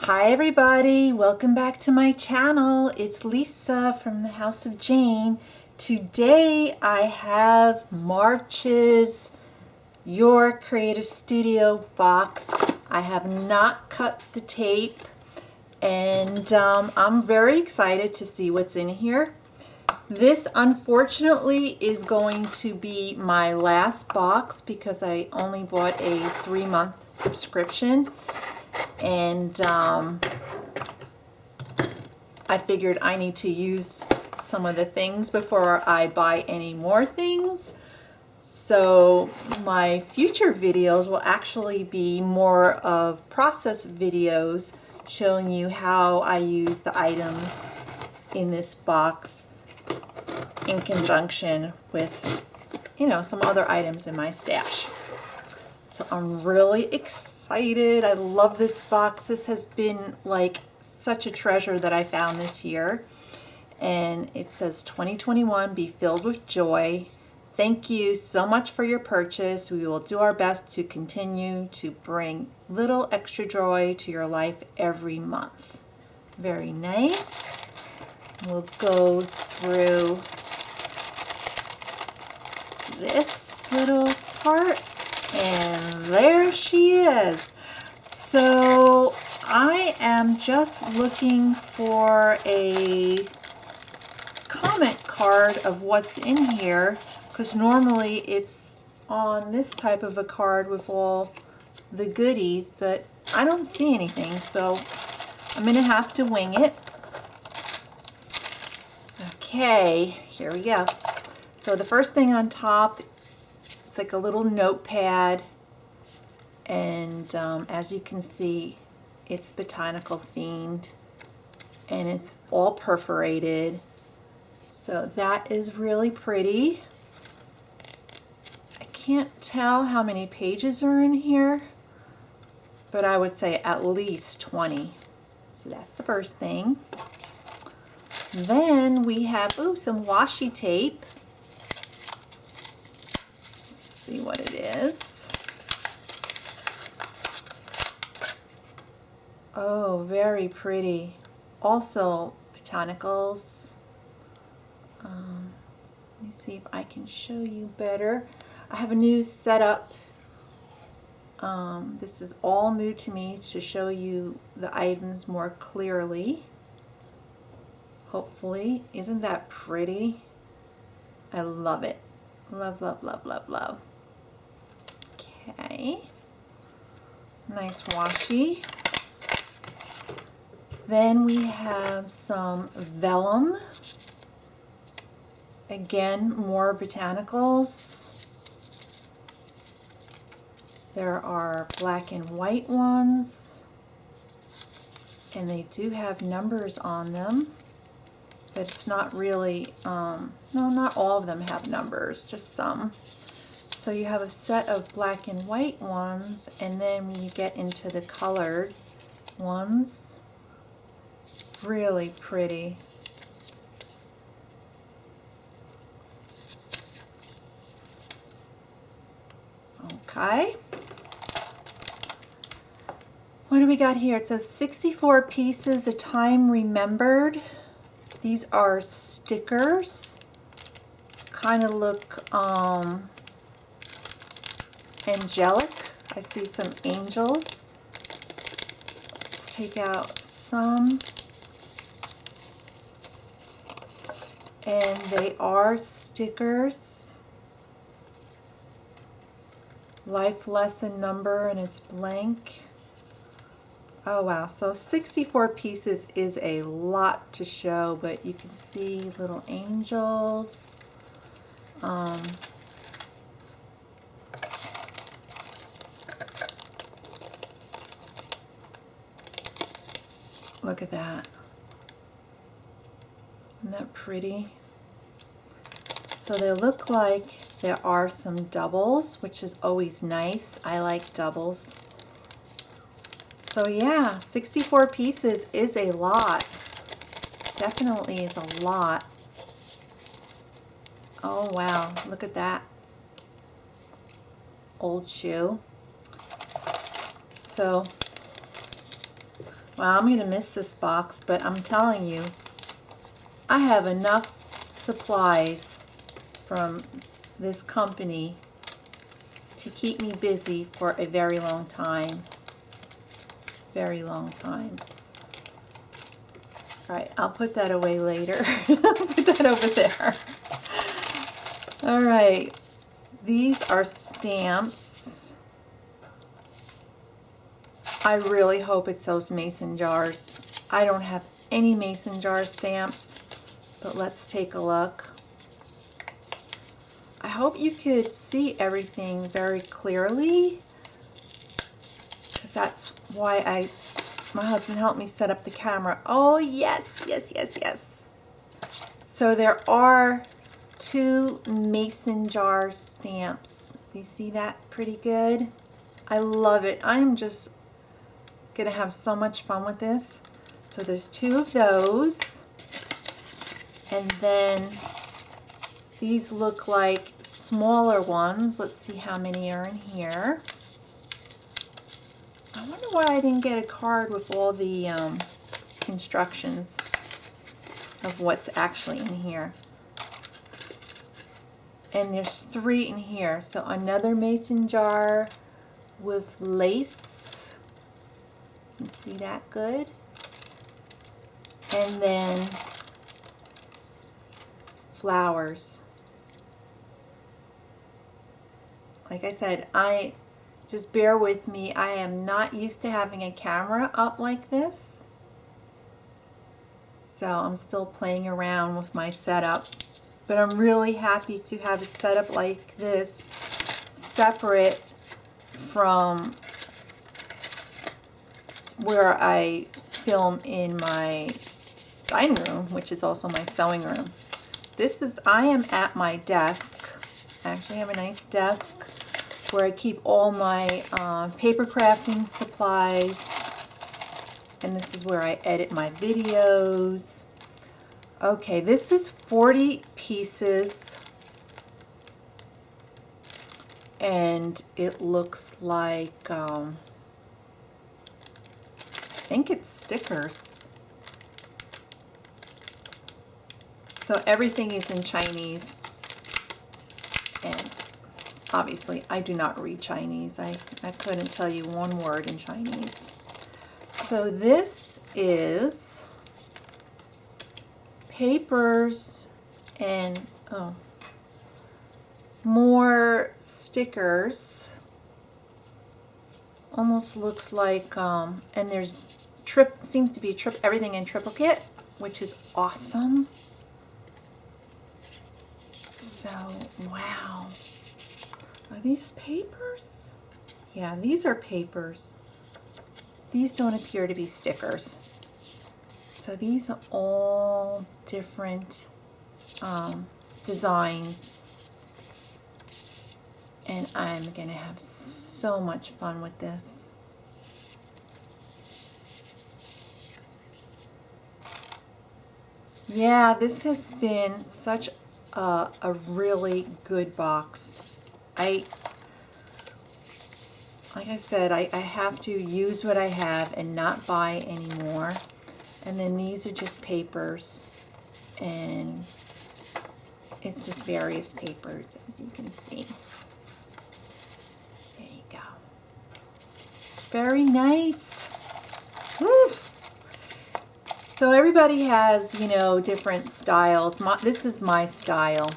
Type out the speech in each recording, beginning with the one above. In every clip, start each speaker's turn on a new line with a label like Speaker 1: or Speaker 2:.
Speaker 1: Hi everybody, welcome back to my channel. It's Lisa from the House of Jane. Today I have March's Your Creative Studio box. I have not cut the tape and I'm very excited to see what's in here. This unfortunately is going to be my last box because I only bought a 3-month subscription. And I figured I need to use some of the things before I buy any more things. So my future videos will actually be more of process videos showing you how I use the items in this box in conjunction with, some other items in my stash. So I'm really excited. I love this box. This has been like such a treasure that I found this year. And it says 2021, be filled with joy. Thank you so much for your purchase. We will do our best to continue to bring little extra joy to your life every month. Very nice. We'll go through this little part. And there she is. So I am just looking for a comment card of what's in here, because normally it's on this type of a card with all the goodies, but I don't see anything, so I'm going to have to wing it. Okay, here we go. So the first thing on top, it's like a little notepad, and as you can see, it's botanical themed and it's all perforated, so that is really pretty. I can't tell how many pages are in here, but I would say at least 20. So that's the first thing. Then we have some washi tape. See what it is. Oh, very pretty. Also botanicals. Let me see if I can show you better. I have a new setup. This is all new to me to show you the items more clearly. Hopefully. Isn't that pretty? I love it. Love, love, love, love, love. Okay, nice washi. Then we have some vellum. Again, more botanicals. There are black and white ones, and they do have numbers on them, but it's not really, no, not all of them have numbers, just some. So you have a set of black and white ones, and then when you get into the colored ones, really pretty. Okay. What do we got here? It says 64 pieces, a time remembered. These are stickers. Kind of look angelic. I see some angels. Let's take out some. And they are stickers. Life lesson number, and it's blank. Oh wow, so 64 pieces is a lot to show, but you can see little angels. Look at that. Isn't that pretty? So they look like there are some doubles, which is always nice. I like doubles. So yeah, 64 pieces is a lot. Definitely is a lot. Oh wow, look at that. Old shoe. So Well, I'm going to miss this box, but I'm telling you, I have enough supplies from this company to keep me busy for a very long time. Very long time. All right, I'll put that away later. Put that over there. All right, these are stamps. I really hope it's those mason jars. I don't have any mason jar stamps, but let's take a look. I hope you could see everything very clearly, because that's why my husband helped me set up the camera. Oh yes, yes, yes, yes. So there are 2 mason jar stamps. You see that pretty good? I love it. I'm just gonna have so much fun with this. So there's 2 of those, and then these look like smaller ones. Let's see how many are in here. I wonder why I didn't get a card with all the instructions of what's actually in here. And there's 3 in here. So another mason jar with lace. You can see that good. And then flowers. Like I said, just bear with me. I am not used to having a camera up like this. So I'm still playing around with my setup. But I'm really happy to have a setup like this, separate from where I film in my dining room, which is also my sewing room. I am at my desk. I actually have a nice desk where I keep all my paper crafting supplies, and this is where I edit my videos. Okay, this is 40 pieces, and it looks like I think it's stickers. So everything is in Chinese, and obviously I do not read Chinese. I couldn't tell you one word in Chinese. So this is papers and more stickers. Almost looks like and there's seems to be everything in triplicate, which is awesome. So wow, are these papers? Yeah, these are papers. These don't appear to be stickers. So these are all different designs, and I'm gonna have so much fun with this. Yeah, this has been such a really good box. Like I said, I have to use what I have and not buy anymore. And then these are just papers, and it's just various papers, as you can see. There you go. Very nice. Woo. So everybody has, you know, different styles. This is my style.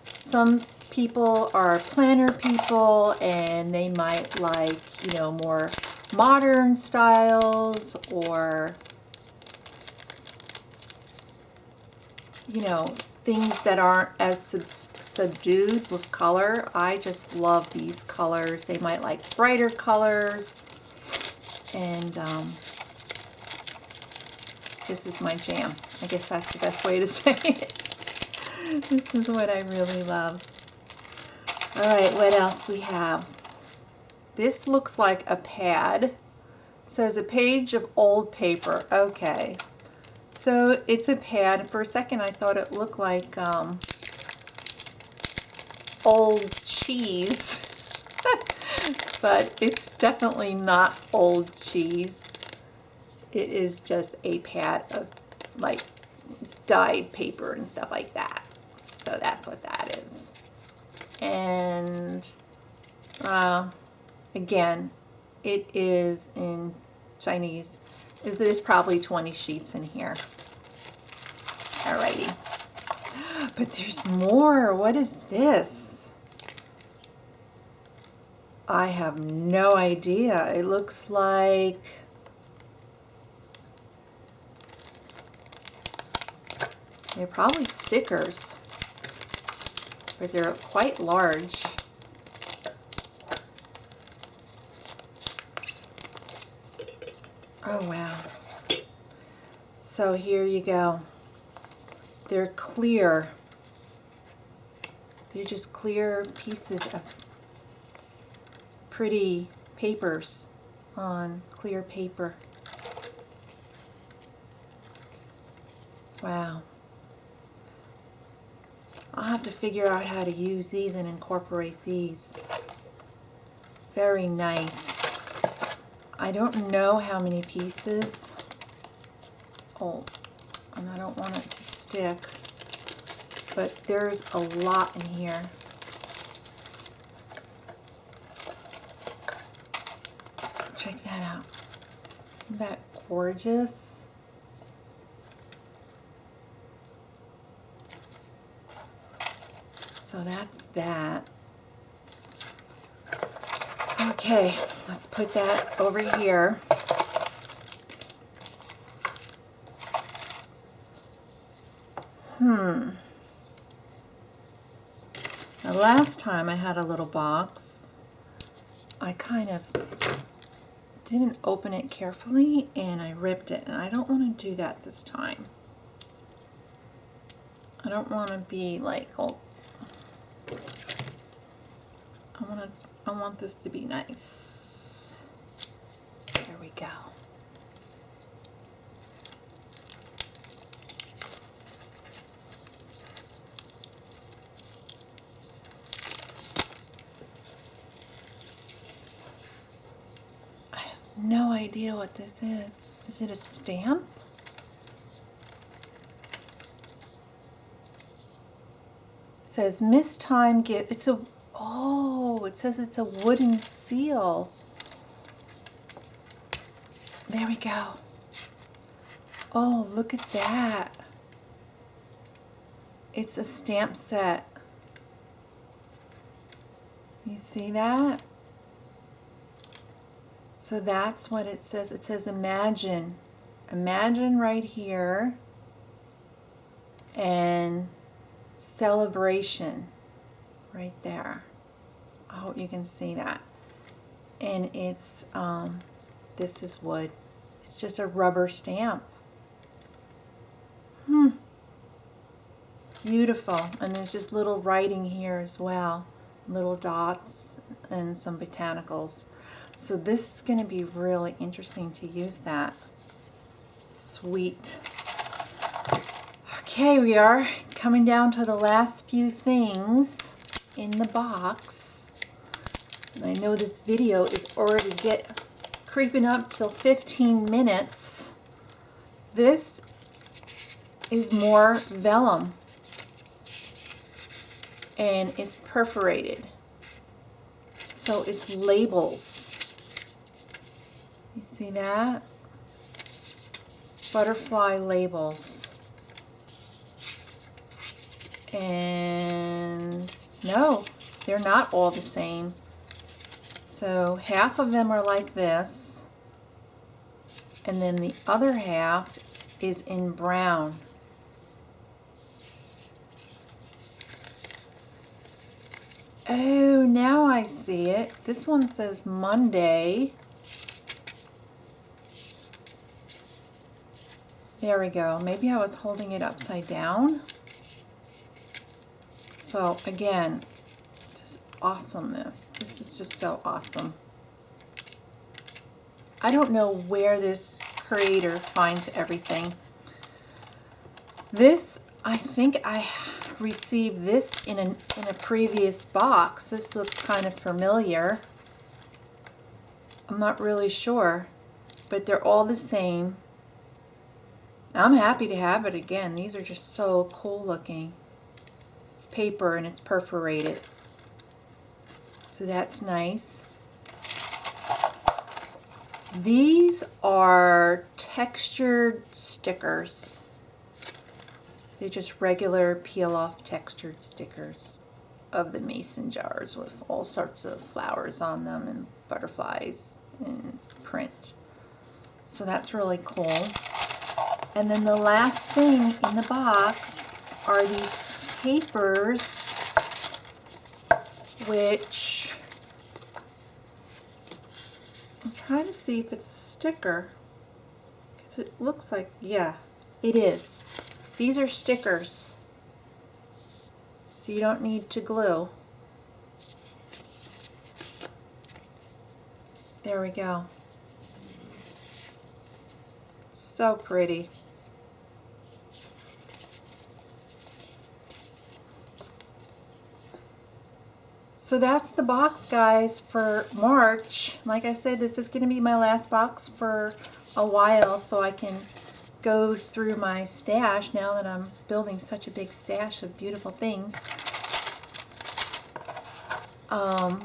Speaker 1: Some people are planner people, and they might like, you know, more modern styles, or you know, things that aren't as subdued with color. I just love these colors. They might like brighter colors, and this is my jam. I guess that's the best way to say it. This is what I really love. All right, what else we have? This looks like a pad. It says a page of old paper. Okay. So it's a pad. For a second I thought it looked like old cheese, but it's definitely not old cheese. It is just a pad of like dyed paper and stuff like that. So that's what that is. And again, it is in Chinese. There's probably 20 sheets in here. Alrighty. But there's more. What is this? I have no idea. It looks like they're probably stickers, but they're quite large. Oh wow. So here you go. They're clear. They're just clear pieces of pretty papers on clear paper. Wow. I'll have to figure out how to use these and incorporate these. Very nice. I don't know how many pieces. Oh, and I don't want it to stick, but there's a lot in here. Check that out. Isn't that gorgeous? So that's that. Okay, let's put that over here. Now last time I had a little box, I kind of didn't open it carefully and I ripped it, and I don't want to do that this time. I don't want to be like, oh, I want this to be nice. There we go. I have no idea what this is. Is it a stamp? It says missed time gift. It's a, oh, it says it's a wooden seal. There we go. Oh, look at that. It's a stamp set. You see that? So that's what it says. It says imagine. Imagine right here. And celebration right there. I hope you can see that. And it's, this is wood. It's just a rubber stamp. Beautiful. And there's just little writing here as well. Little dots and some botanicals. So this is going to be really interesting to use that. Sweet. Okay, we are coming down to the last few things in the box. And I know this video is already creeping up till 15 minutes. This is more vellum. And it's perforated. So it's labels. You see that? Butterfly labels. And no, they're not all the same. So half of them are like this, and then the other half is in brown. Oh, now I see it. This one says Monday. There we go. Maybe I was holding it upside down. So again, just awesomeness. This is just so awesome. I don't know where this creator finds everything. This, I think I received this in a previous box. This looks kind of familiar. I'm not really sure. but they're all the same. I'm happy to have it again. These are just so cool looking. It's paper and it's perforated, so that's nice. These are textured stickers. They're just regular peel-off textured stickers of the mason jars with all sorts of flowers on them and butterflies and print. So that's really cool. And then the last thing in the box are these papers, which I'm trying to see if it's a sticker, because it looks like, yeah, it is. These are stickers, so you don't need to glue. There we go. So pretty. So that's the box, guys, for March. Like I said, this is going to be my last box for a while, so I can go through my stash now that I'm building such a big stash of beautiful things.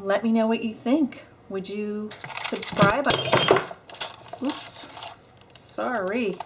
Speaker 1: Let me know what you think. Would you subscribe? Oops, sorry.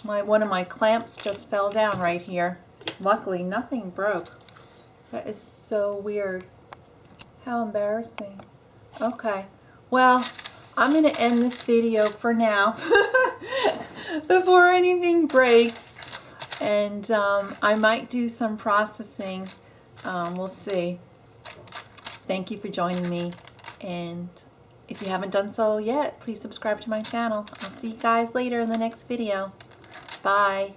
Speaker 1: One of my clamps just fell down right here. Luckily, nothing broke. That is so weird. How embarrassing. Okay, well, I'm going to end this video for now before anything breaks. And I might do some processing. We'll see. Thank you for joining me. And if you haven't done so yet, please subscribe to my channel. I'll see you guys later in the next video. Bye.